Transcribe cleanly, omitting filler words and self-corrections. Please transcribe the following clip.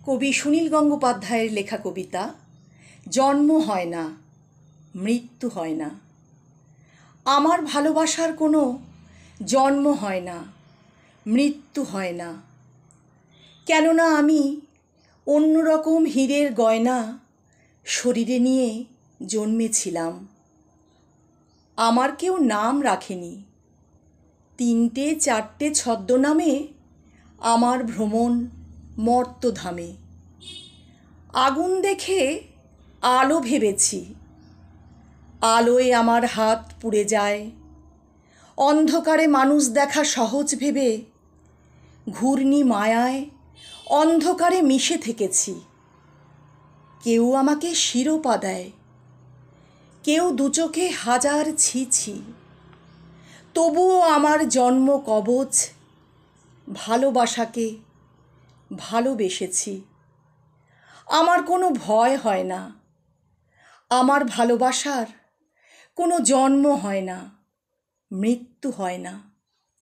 কবি সুনীল গঙ্গোপাধ্যায়ের লেখা কবিতা জন্ম হয় না, মৃত্যু হয় না। আমার ভালোবাসার কোনো জন্ম হয় না, মৃত্যু হয় না। কেননা আমি অন্যরকম হীরের গয়না শরীরে নিয়ে জন্মেছিলাম। আমার কেউ নাম রাখেনি, 3-4টে ছদ্মনামে আমার ভ্রমণ মর্তধামে। আগুন দেখে আলো ভেবেছি, আলোয় আমার হাত পুড়ে যায়। অন্ধকারে মানুষ দেখা সহজ ভেবে ঘূর্ণি মায়ায় অন্ধকারে মিশে থেকেছি। কেউ আমাকে শিরোপা দেয়, কেউ দুচোখে হাজার ছি। তবুও আমার জন্ম কবচ, ভালোবাসাকে ভালোবেসেছি। আমার কোনো ভয় হয় না, আমার ভালোবাসার কোনো জন্ম হয় না, মৃত্যু হয় না।